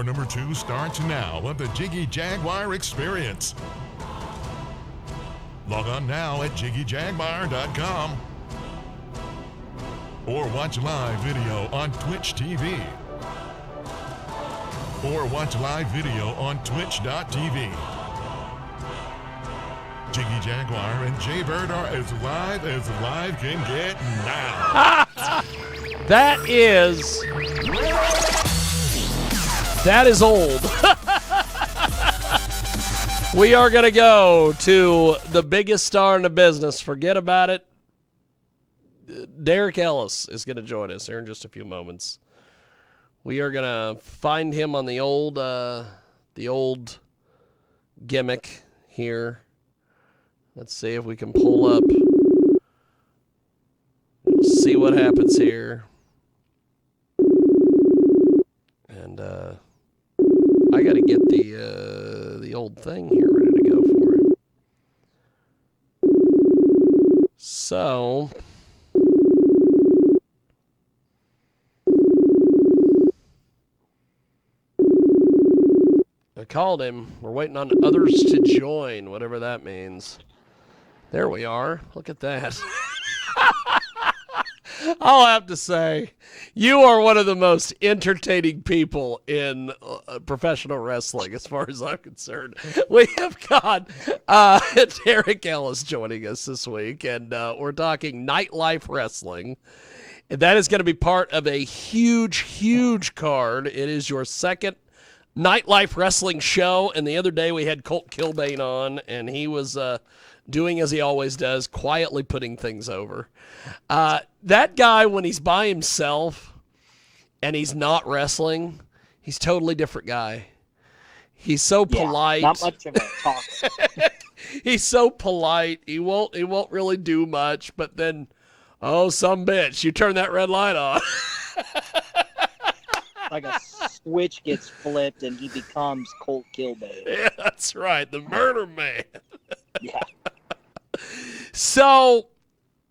number 2 starts now of the Jiggy Jaguar experience. Log on now at jiggyjaguar.com or watch live video on Twitch TV or watch live video on twitch.tv. Jiggy Jaguar and Jaybird are as live can get now. That is old. We are going to go to the biggest star in the business. Forget about it. Derrick Ellis is going to join us here in just a few moments. We are going to find him on the old gimmick here. Let's see if we can pull up. See what happens here. And I got to get the old thing here ready to go for him. So I called him. We're waiting on others to join, whatever that means. There we are. Look at that. I'll have to say, you are one of the most entertaining people in professional wrestling, as far as I'm concerned. We have got Derrick Ellis joining us this week, and we're talking nightlife wrestling. And that is going to be part of a huge, huge card. It is your second nightlife wrestling show, and the other day we had Colt Kilbane on, and he was doing as he always does, quietly putting things over. That guy, when he's by himself and he's not wrestling, he's a totally different guy. He's so polite. Not much of a talker. He's so polite. He won't really do much, but then, oh, some bitch, you turn that red light on. Like a switch gets flipped and he becomes Colt Kilbane. Yeah, that's right. The murder man. Yeah. So,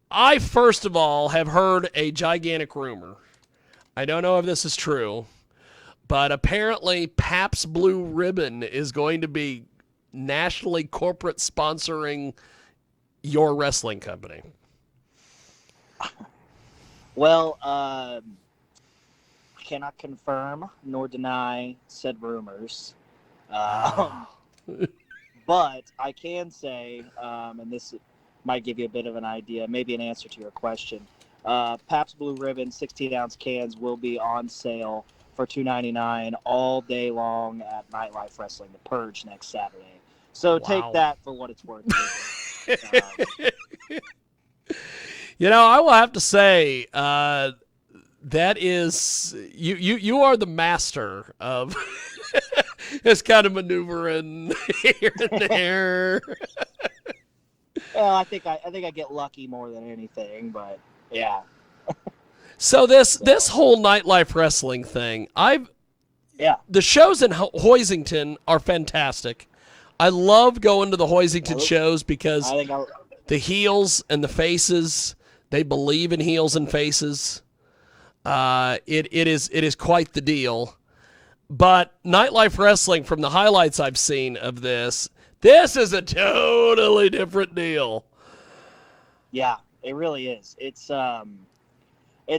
I first of all have heard a gigantic rumor. I don't know if this is true, but apparently Pabst Blue Ribbon is going to be nationally corporate sponsoring your wrestling company. Well, I cannot confirm nor deny said rumors. But I can say, and this might give you a bit of an idea, maybe an answer to your question. Pabst Blue Ribbon 16-ounce cans will be on sale for $2.99 all day long at Nightlife Wrestling, The Purge, next Saturday. So take that for what it's worth. You know, I will have to say, that is, you are the master of this kind of maneuvering here and there. Well, I think I get lucky more than anything, but yeah. So this whole nightlife wrestling thing, the shows in Hoisington are fantastic. I love going to the Hoisington shows because the heels and the faces, they believe in heels and faces. It is quite the deal. But nightlife wrestling, from the highlights I've seen of this is a totally different deal. Yeah, it really is. It's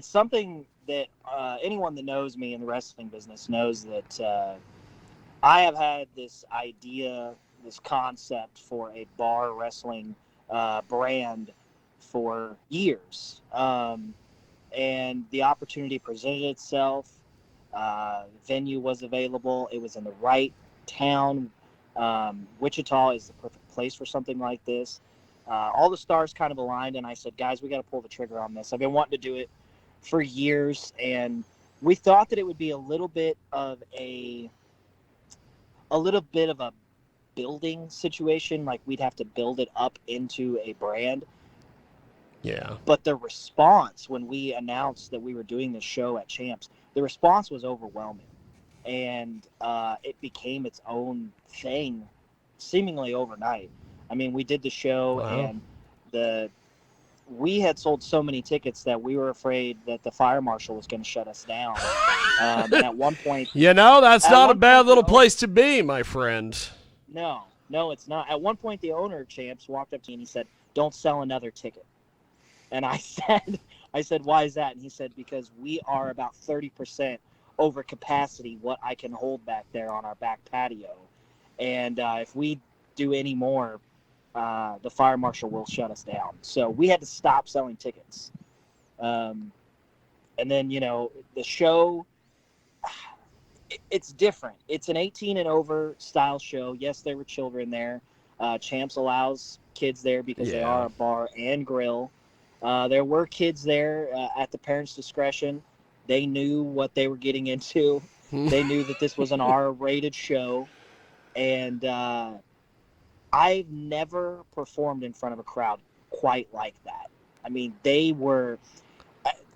something that anyone that knows me in the wrestling business knows that I have had this idea, this concept for a bar wrestling brand for years. And the opportunity presented itself. Venue was available. It was in the right town. Wichita is the perfect place for something like this. All the stars kind of aligned, and I said, guys, we got to pull the trigger on this. I've been wanting to do it for years, and we thought that it would be a little bit of a building situation, like we'd have to build it up into a brand. Yeah. But the response when we announced that we were doing this show at Champs, the response was overwhelming. And it became its own thing seemingly overnight. I mean, we did the show, and we had sold so many tickets that we were afraid that the fire marshal was going to shut us down. And at one point, that's not a bad little place to be, my friend. No, it's not. At one point, the owner of Champs walked up to me and he said, "Don't sell another ticket." And I said, "Why is that?" And he said, "Because we are about 30% over capacity, what I can hold back there on our back patio. And if we do any more, the fire marshal will shut us down." So we had to stop selling tickets. And then, the show, it's different. It's an 18 and over style show. Yes, there were children there. Champs allows kids there because they are a bar and grill. There were kids there at the parents' discretion. They knew what they were getting into. They knew that this was an R-rated show. And I've never performed in front of a crowd quite like that. I mean, they were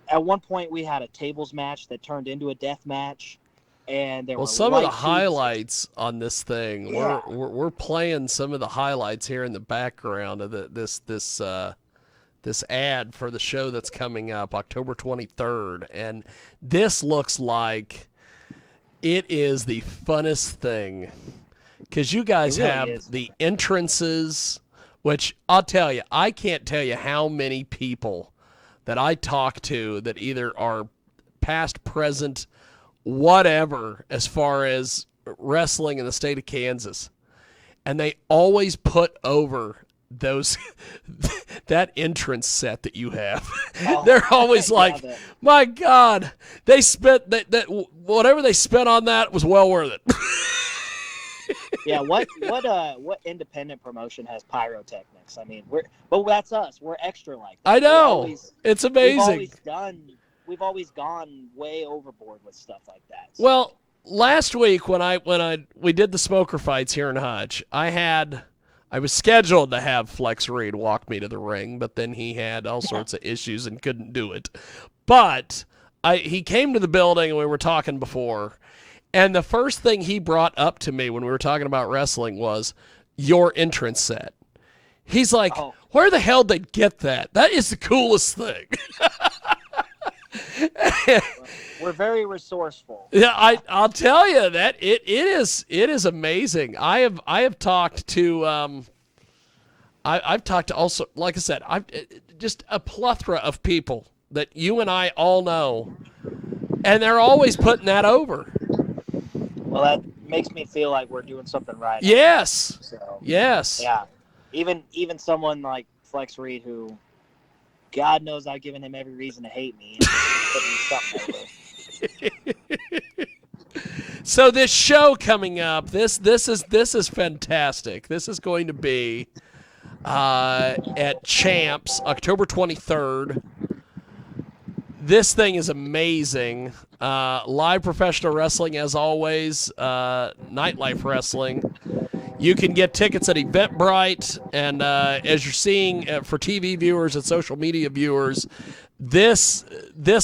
at one point we had a tables match that turned into a death match, and there were some of the light sheets. highlights on this thing. Yeah. We're playing some of the highlights here in the background of this ad for the show that's coming up October 23rd, and this looks like it is the funnest thing. Because you guys have the entrances, which I'll tell you, I can't tell you how many people that I talk to that either are past, present, whatever, as far as wrestling in the state of Kansas. And they always put over that entrance set that you have. They're always like, my God, they spent that whatever they spent on that was well worth it. Yeah, what independent promotion has pyrotechnics? I mean, but that's us. We're extra like that. I know. It's amazing. We've always gone way overboard with stuff like that. So. Well, last week when we did the smoker fights here in Hutch, I was scheduled to have Flex Reed walk me to the ring, but then he had all sorts of issues and couldn't do it. But he came to the building and we were talking before. And the first thing he brought up to me when we were talking about wrestling was your entrance set. He's like, where the hell did they get that? That is the coolest thing. We're very resourceful. Yeah, I'll tell you that it is amazing. I have talked to I've talked to also, like I said, I've just a plethora of people that you and I all know, and they're always putting that over. Well, that makes me feel like we're doing something right. Yes. So, yes. Yeah. Even someone like Flex Reed, who God knows I've given him every reason to hate me. So this show coming up, this is fantastic. This is going to be at Champs, October 23rd. This thing is amazing. Live professional wrestling, as always. Nightlife wrestling. You can get tickets at Eventbrite, and as you're seeing for TV viewers and social media viewers, this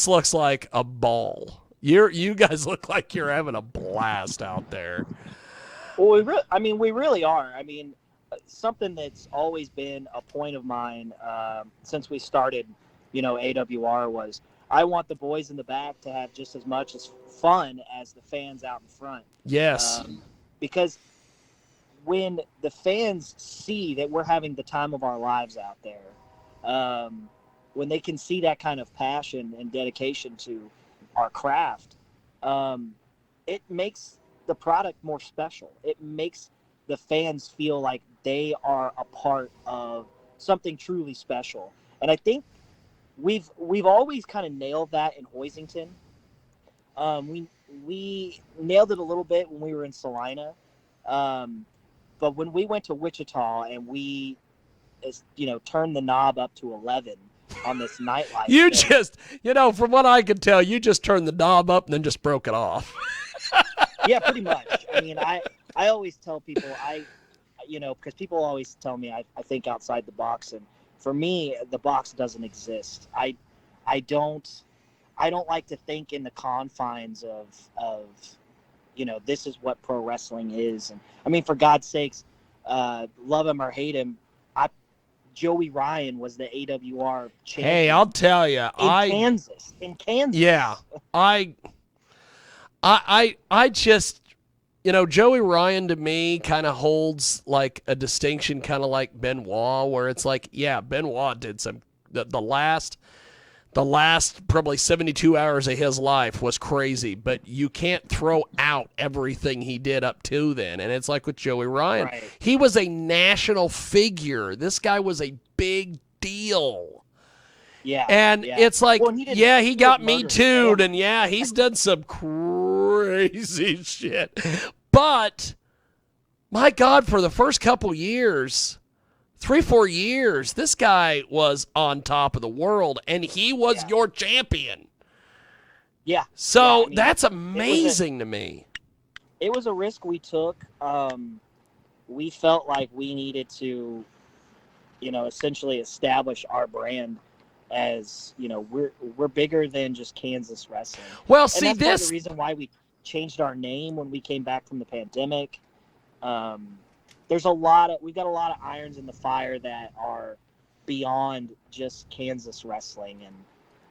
looks like a ball. You guys look like you're having a blast out there. Well, we really are. I mean, something that's always been a point of mine since we started, AWR was I want the boys in the back to have just as much as fun as the fans out in front. Yes. Because when the fans see that we're having the time of our lives out there, when they can see that kind of passion and dedication to our craft, it makes the product more special. It makes the fans feel like they are a part of something truly special. And I think we've always kind of nailed that in Hoisington. We nailed it a little bit when we were in Salina. But when we went to Wichita and we, turned the knob up to 11 on this nightlife. You just, from what I could tell, you just turned the knob up and then just broke it off. Yeah, pretty much. I mean, I always tell people, because people always tell me I think outside the box, and for me, the box doesn't exist. I don't like to think in the confines of this is what pro wrestling is. And I mean, for God's sakes, love him or hate him, Joey Ryan was the AWR champion. Hey, I'll tell you, In Kansas. Yeah, I just, Joey Ryan to me kind of holds like a distinction, kind of like Benoit, where it's like, yeah, Benoit did the last probably 72 hours of his life was crazy, but you can't throw out everything he did up to then. And it's like with Joey Ryan, Right. He was a national figure. This guy was a big deal. Yeah. And yeah. it's like, Well, he got me murdered. too'd, and he's done some crazy shit. But, my God, for the first couple years, 3-4 years, this guy was on top of the world, and he was your champion. Yeah. So Yeah, I mean, that's amazing to me. It was a risk we took. We felt like we needed to, essentially establish our brand as, we're bigger than just Kansas wrestling. Well, And see, that's part of this the reason why we changed our name when we came back from the pandemic. We've got a lot of irons in the fire that are beyond just Kansas wrestling, and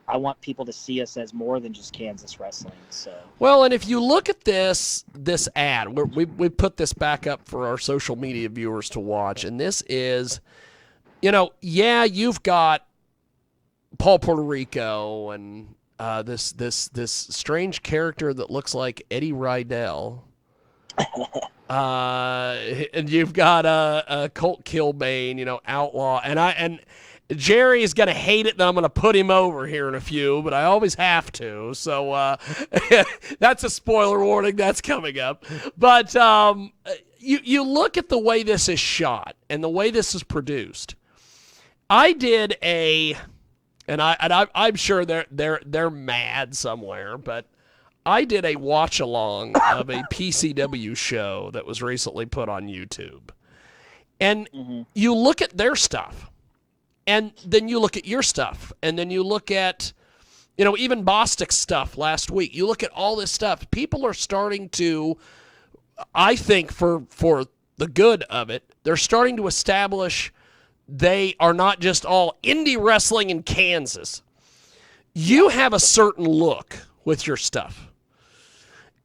I want people to see us as more than just Kansas wrestling. So, well, and if you look at this ad, we put this back up for our social media viewers to watch, and this is, you've got Paul Puerto Rico and this strange character that looks like Eddie Rydell. And you've got a Colt Kilbane, outlaw, and Jerry is gonna hate it that I'm gonna put him over here in a few, but I always have to. So that's a spoiler warning. That's coming up. But you look at the way this is shot and the way this is produced. I did I'm sure they're mad somewhere, but I did a watch along of a PCW show that was recently put on YouTube. And you look at their stuff, and then you look at your stuff, and then you look at, even Bostic's stuff last week. You look at all this stuff. People are starting to, I think for the good of it, they're starting to establish they are not just all indie wrestling in Kansas. You have a certain look with your stuff.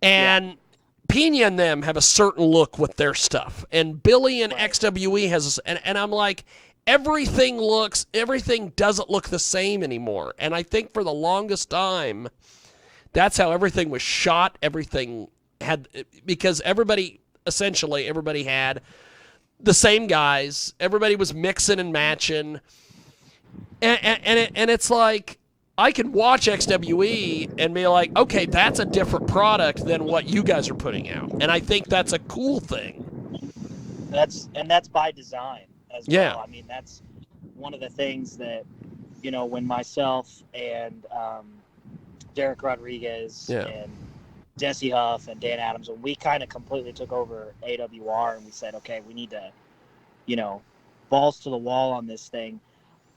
And Pena and them have a certain look with their stuff. And Billy and XWE has, and I'm like, everything doesn't look the same anymore. And I think for the longest time, that's how everything was shot. Everything had, because everybody had the same guys. Everybody was mixing and matching. And it's like, I can watch XWE and be like, okay, that's a different product than what you guys are putting out. And I think that's a cool thing. That's by design as Yeah. well. I mean, that's one of the things that, when myself and Derrick Rodriguez and Jesse Huff and Dan Adams, when we kind of completely took over AWR and we said, okay, we need to, balls to the wall on this thing.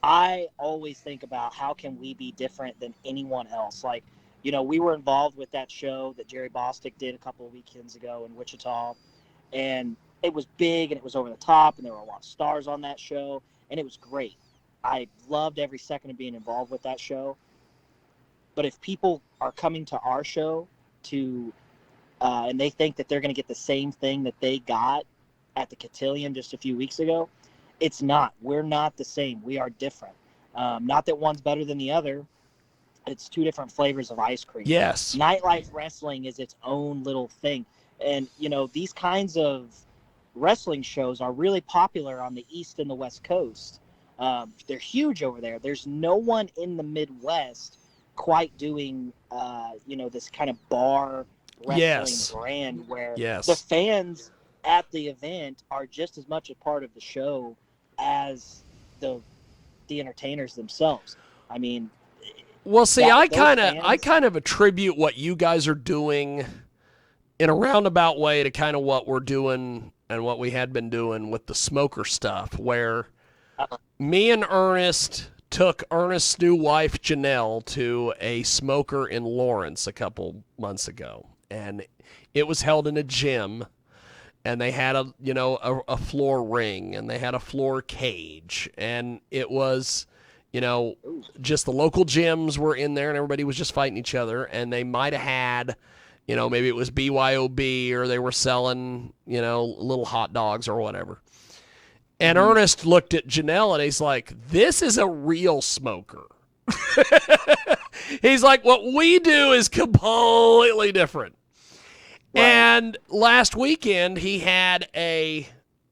I always think about how can we be different than anyone else. Like, we were involved with that show that Jerry Bostic did a couple of weekends ago in Wichita, and it was big and it was over the top, and there were a lot of stars on that show, and it was great. I loved every second of being involved with that show. But if people are coming to our show and they think that they're going to get the same thing that they got at the Cotillion just a few weeks ago, it's not. We're not the same. We are different. Not that one's better than the other. It's two different flavors of ice cream. Yes. Nightlife wrestling is its own little thing. And, these kinds of wrestling shows are really popular on the East and the West Coast. They're huge over there. There's no one in the Midwest quite doing, this kind of bar wrestling brand where the fans at the event are just as much a part of the show as the entertainers themselves. I mean, well, see, I kind of attribute what you guys are doing in a roundabout way to kind of what we're doing and what we had been doing with the smoker stuff, where me and Ernest took Ernest's new wife, Janelle, to a smoker in Lawrence a couple months ago. And it was held in a gym. and they had a floor ring, and they had a floor cage, and it was, just the local gyms were in there, and everybody was just fighting each other, and they might have had, maybe it was BYOB, or they were selling, little hot dogs or whatever. And Ernest looked at Janelle, and he's like, "This is a real smoker." He's like, "What we do is completely different." Right. And last weekend, he had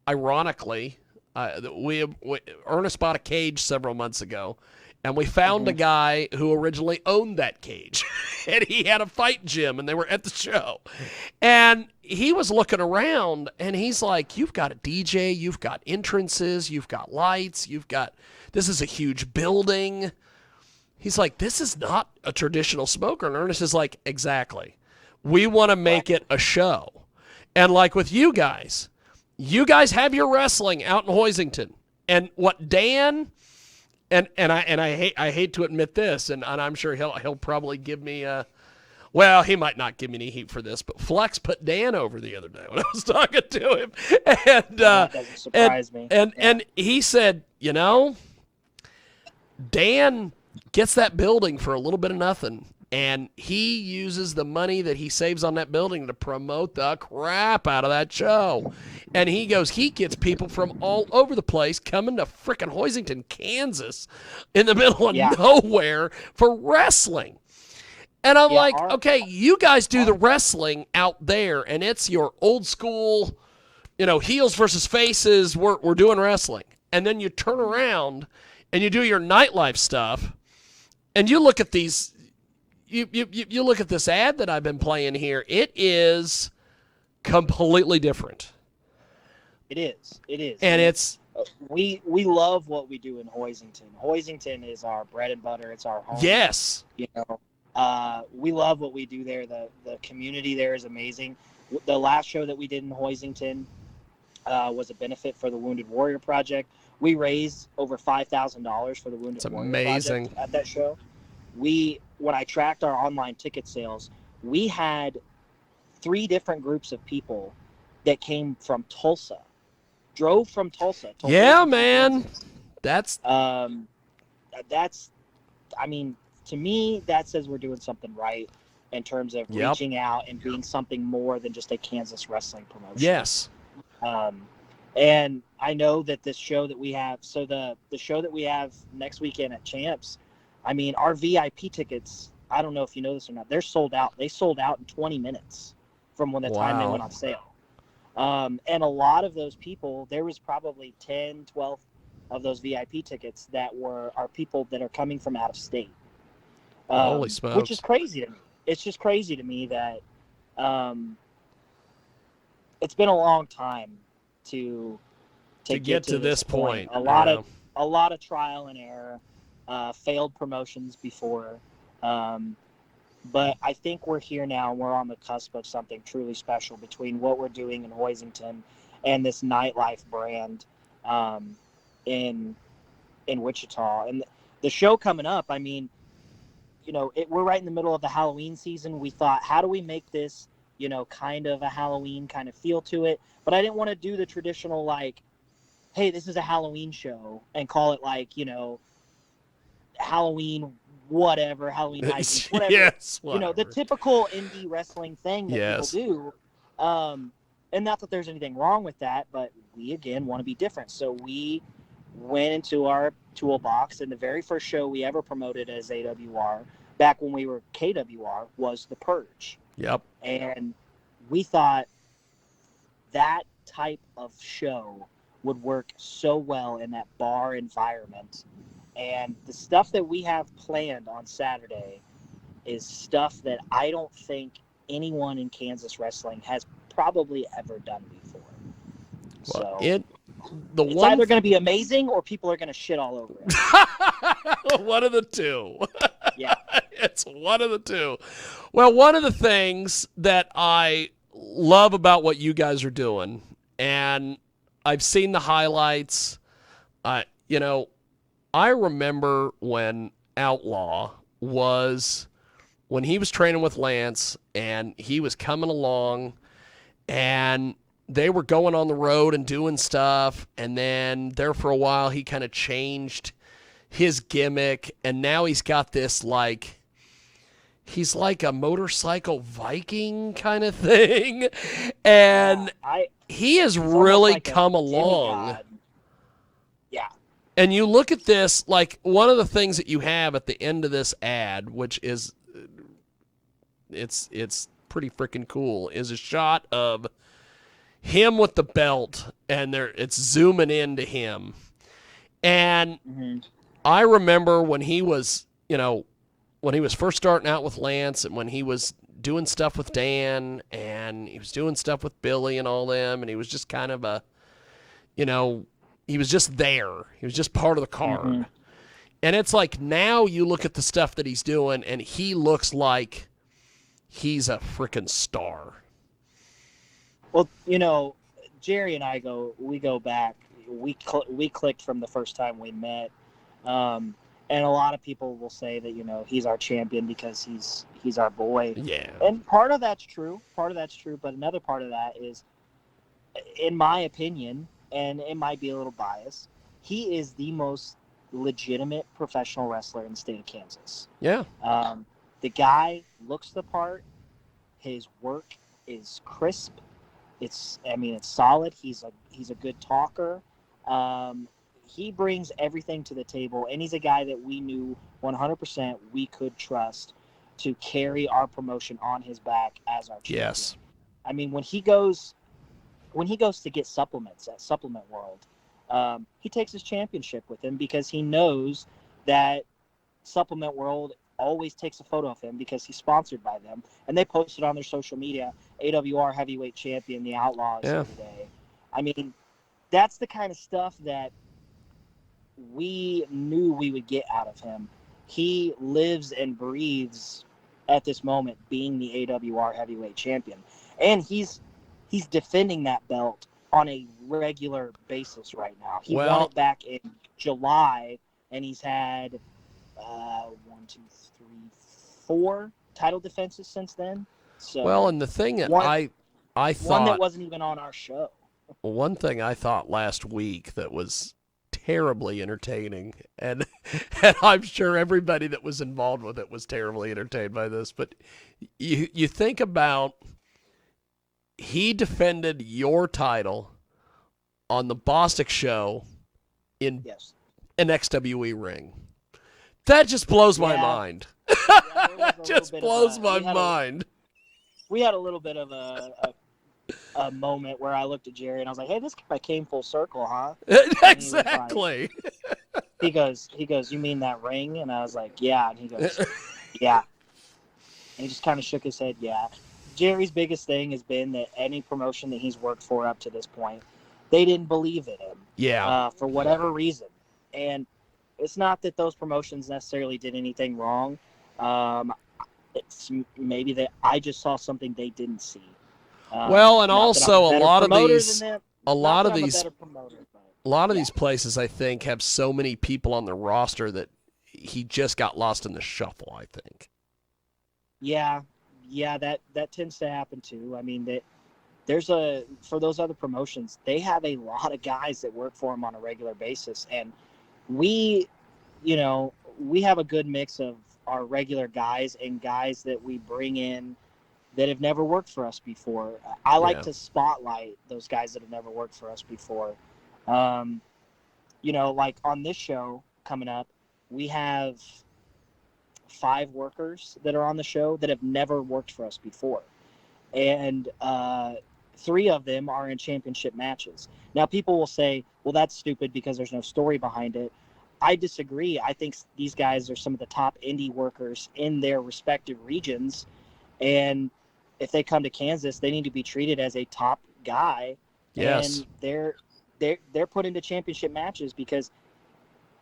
ironically, Ernest bought a cage several months ago, and we found a guy who originally owned that cage, and he had a fight gym, and they were at the show. And he was looking around, and he's like, "You've got a DJ, you've got entrances, you've got lights, this is a huge building." He's like, "This is not a traditional smoker." And Ernest is like, "Exactly. We want to make it a show." And like with you guys have your wrestling out in Hoisington. And what Dan... And I hate to admit this, and I'm sure he'll probably give me he might not give me any heat for this, but Flex put Dan over the other day when I was talking to him, and that doesn't surprise me. And he said, Dan gets that building for a little bit of nothing, and he uses the money that he saves on that building to promote the crap out of that show. And he goes, he gets people from all over the place coming to frickin' Hoisington, Kansas, in the middle of nowhere for wrestling. And I'm like, okay, you guys do the wrestling out there, and it's your old school, heels versus faces, we're doing wrestling. And then you turn around and you do your nightlife stuff, and you look at these, you look at this ad that I've been playing here. It is completely different. It is. And it's... We love what we do in Hoisington. Hoisington is our bread and butter. It's our home. Yes. We love what we do there. The community there is amazing. The last show that we did in Hoisington was a benefit for the Wounded Warrior Project. We raised over $5,000 for the Wounded Warrior Project at that show. When I tracked our online ticket sales, we had 3 different groups of people that came from Tulsa. Drove from Tulsa. Yeah, man. That's I mean, to me, that says we're doing something right in terms of reaching out and being something more than just a Kansas wrestling promotion. Yes. And I know that this show that we have, so the show that we have next weekend at Champs, I mean, our VIP tickets, I don't know if you know this or not, they're sold out. They sold out in 20 minutes from when the time they went on sale. And a lot of those people, there was probably 10, 12 of those VIP tickets that are people that are coming from out of state. Holy smokes. Which is crazy to me. It's just crazy to me that it's been a long time to get to this point. A lot of trial and error, failed promotions before. But I think we're here now, and we're on the cusp of something truly special between what we're doing in Hoisington and this nightlife brand in Wichita. And the show coming up, I mean, we're right in the middle of the Halloween season. We thought, how do we make this, kind of a Halloween kind of feel to it? But I didn't want to do the traditional, like, hey, this is a Halloween show, and call it like, Halloween whatever, Halloween hijinks, whatever. Yes, whatever. The typical indie wrestling thing that people do. And not that there's anything wrong with that, but we, again, want to be different. So we went into our toolbox, and the very first show we ever promoted as AWR, back when we were KWR, was The Purge. Yep. And we thought that type of show would work so well in that bar environment. And the stuff that we have planned on Saturday is stuff that I don't think anyone in Kansas wrestling has probably ever done before. Well, so it's either going to be amazing or people are going to shit all over it. One of the two. Yeah. It's one of the two. Well, one of the things that I love about what you guys are doing, and I've seen the highlights, I remember when Outlaw when he was training with Lance, and he was coming along, and they were going on the road and doing stuff, and then there for a while he kind of changed his gimmick, and now he's got this like he's like a motorcycle Viking kind of thing, and he has really like come along. demigod. Yeah. And you look at this, like one of the things that you have at the end of this ad, which is it's pretty freaking cool, is a shot of him with the belt, and it's zooming into him. And I remember when he was, when he was first starting out with Lance, and when he was doing stuff with Dan, and he was doing stuff with Billy and all them, and he was just kind of he was just there. He was just part of the card. And it's like now you look at the stuff that he's doing, and he looks like he's a freaking star. Well, Jerry and I go back. We clicked from the first time we met. And a lot of people will say that, he's our champion because he's our boy. Yeah. And part of that's true. But another part of that is, in my opinion, and it might be a little biased, he is the most legitimate professional wrestler in the state of Kansas. Yeah. The guy looks the part. His work is crisp. It's solid. He's a good talker. He brings everything to the table, and he's a guy that we knew 100% we could trust to carry our promotion on his back as our champion. Yes. When he goes to get supplements at Supplement World, he takes his championship with him because he knows that Supplement World always takes a photo of him because he's sponsored by them, and they post it on their social media. AWR heavyweight champion, the Outlaws today. That's the kind of stuff that we knew we would get out of him. He lives and breathes at this moment being the AWR heavyweight champion, and he's defending that belt on a regular basis right now. He won it back in July, and he's had 4 title defenses since then. So and the thing that I thought, one that wasn't even on our show. One thing I thought last week that was terribly entertaining, and I'm sure everybody that was involved with it was terribly entertained by this, but you think about, he defended your title on the Bostic show in an XWE ring. That just blows my mind. That just blows my mind. We had a little bit of a moment where I looked at Jerry and I was like, "Hey, this guy came full circle, huh?" Exactly. He goes, "You mean that ring?" And I was like, "Yeah." And he goes, "Yeah." And he just kind of shook his head, "Yeah." Jerry's biggest thing has been that any promotion that he's worked for up to this point, they didn't believe in him. Yeah. For whatever reason. And it's not that those promotions necessarily did anything wrong. It's maybe that I just saw something they didn't see. And also a lot of these places, I think, have so many people on their roster that he just got lost in the shuffle, I think. Yeah, that tends to happen too. For those other promotions, they have a lot of guys that work for them on a regular basis, and we have a good mix of our regular guys and guys that we bring in that have never worked for us before. I like to spotlight those guys that have never worked for us before. Like on this show coming up, we have 5 workers that are on the show that have never worked for us before. And 3 of them are in championship matches. Now, people will say, well, that's stupid because there's no story behind it. I disagree. I think these guys are some of the top indie workers in their respective regions. And if they come to Kansas, they need to be treated as a top guy. Yes. And they're put into championship matches because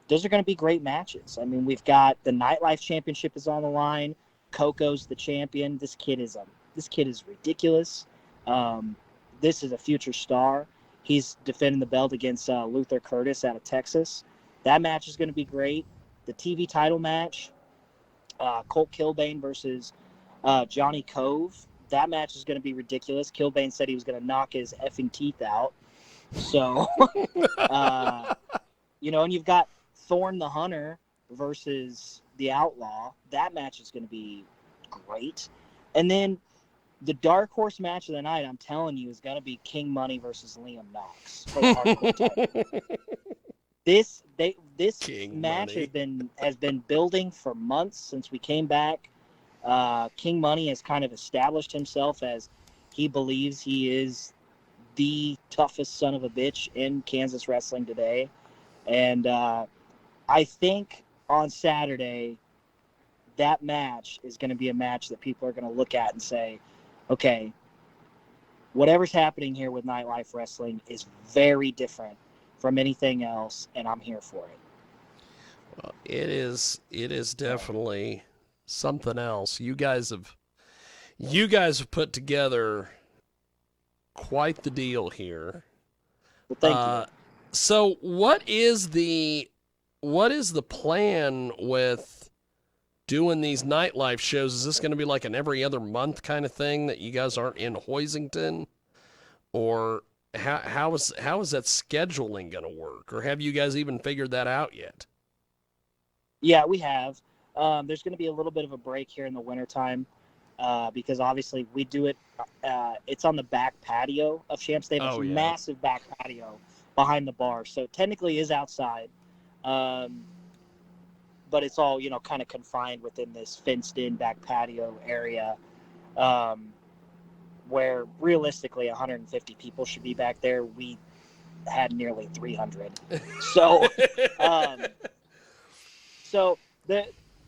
those are going to be great matches. We've got the Nightlife Championship is on the line. Coco's the champion. This kid is ridiculous. This is a future star. He's defending the belt against Luther Curtis out of Texas. That match is going to be great. The TV title match, Colt Kilbane versus Johnny Cove. that match is going to be ridiculous. Kilbane said he was going to knock his effing teeth out. So, and you've got Thorn the Hunter versus the Outlaw. That match is going to be great. And then the dark horse match of the night, I'm telling you, is going to be King Money versus Liam Knox for the hardcore title. This King match Money. has been building for months since we came back. King Money has kind of established himself as he believes he is the toughest son of a bitch in Kansas wrestling today. And I think on Saturday, that match is going to be a match that people are going to look at and say, okay, whatever's happening here with Nightlife Wrestling is very different from anything else, and I'm here for it. Well, it is definitely something else. You guys have put together quite the deal here. Well, thank you. So what is the plan with doing these nightlife shows? Is this going to be like an every other month kind of thing that you guys aren't in Hoisington? Or how is that scheduling going to work? Or have you guys even figured that out yet? Yeah, we have. There's going to be a little bit of a break here in the wintertime because obviously we do it. It's on the back patio of Champs. They have a massive back patio behind the bar. So it technically is outside. But it's all, kind of confined within this fenced-in back patio area where realistically 150 people should be back there. We had nearly 300. So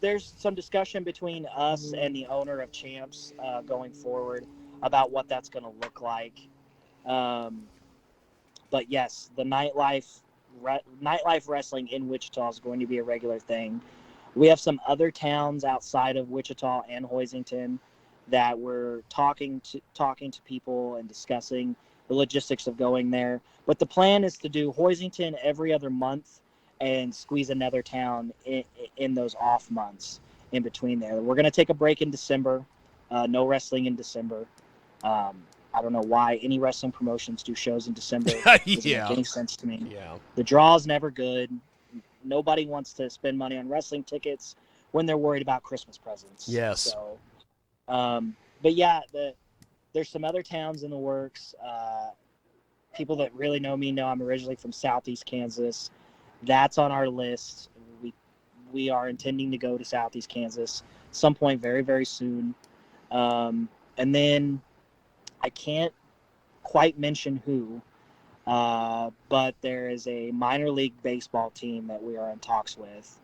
there's some discussion between us and the owner of Champs going forward about what that's going to look like. But yes, the nightlife wrestling in Wichita is going to be a regular thing. We have some other towns outside of Wichita and Hoisington that we're talking to people and discussing the logistics of going there. But the plan is to do Hoisington every other month and squeeze another town in those off months in between there. We're going to take a break in December. No wrestling in December. I don't know why any wrestling promotions do shows in December. Doesn't make any sense to me. Yeah. The draw's never good. Nobody wants to spend money on wrestling tickets when they're worried about Christmas presents. Yes. So, but yeah, there's some other towns in the works. People that really know me know I'm originally from Southeast Kansas. That's on our list. We are intending to go to Southeast Kansas some point very, very soon. And then I can't quite mention who, but there is a minor league baseball team that we are in talks with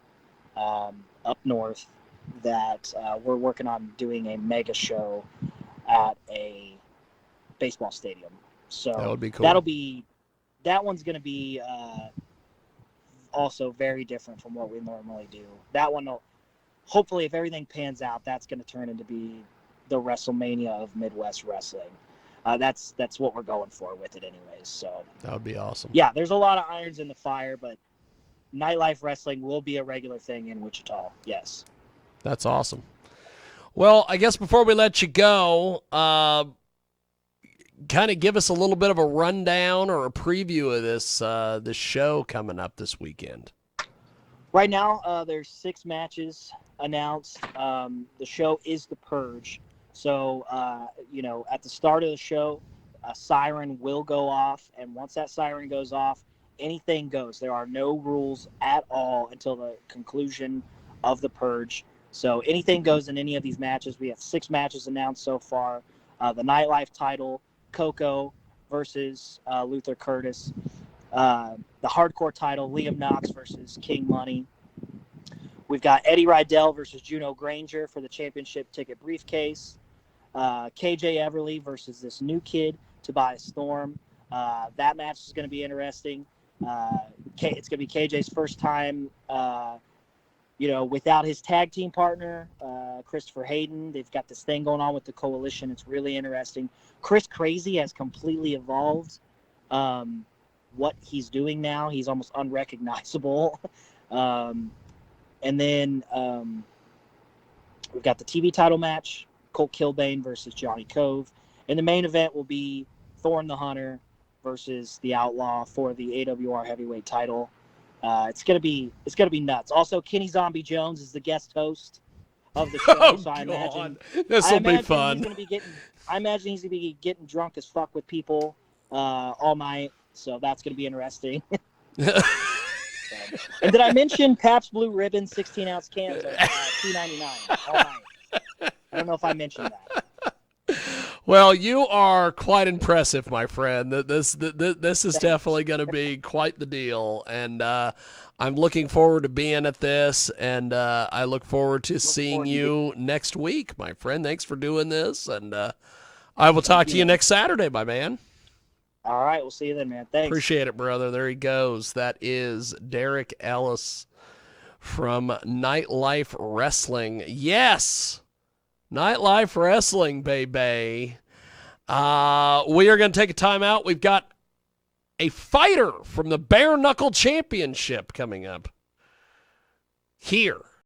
up north that we're working on doing a mega show at a baseball stadium. So that would be cool. That one's going to be also very different from what we normally do. That one will, hopefully, if everything pans out, that's going to turn into be the WrestleMania of Midwest wrestling. That's what we're going for with it anyways. So that would be awesome. Yeah, there's a lot of irons in the fire, but nightlife wrestling will be a regular thing in Wichita. Yes. That's awesome. Well, I guess before we let you go, kind of give us a little bit of a rundown or a preview of this show coming up this weekend. Right now, there's 6 matches announced. The show is The Purge. So, at the start of the show, a siren will go off. And once that siren goes off, anything goes. There are no rules at all until the conclusion of The Purge. So anything goes in any of these matches. We have 6 matches announced so far. The Nightlife title, Coco versus Luther Curtis. The Hardcore title, Liam Knox versus King Money. We've got Eddie Rydell versus Juno Granger for the championship ticket briefcase. KJ Everly versus this new kid, Tobias Storm. That match is going to be interesting. It's going to be KJ's first time, without his tag team partner, Christopher Hayden. They've got this thing going on with the Coalition. It's really interesting. Chris Crazy has completely evolved what he's doing now. He's almost unrecognizable. And then we've got the TV title match Colt Kilbane versus Johnny Cove. And the main event will be Thorne the Hunter versus the Outlaw for the AWR heavyweight title. It's gonna be nuts. Also, Kenny Zombie Jones is the guest host of the show, Oh, so I imagine this will be fun. I imagine he's gonna be getting drunk as fuck with people all night. So that's gonna be interesting. And did I mention Pabst Blue Ribbon 16-ounce cans are $2.99 all night? I don't know if I mentioned that. Well, you are quite impressive, my friend. This is definitely going to be quite the deal, and I'm looking forward to being at this, and I look forward to seeing you next week, my friend. Thanks for doing this, and I will talk to you next Saturday, my man. All right, we'll see you then, man. Thanks. Appreciate it, brother. There he goes. That is Derrick Ellis from Nightlife Wrestling. Yes! Nightlife Wrestling, baby. We are going to take a timeout. We've got a fighter from the Bare Knuckle Championship coming up here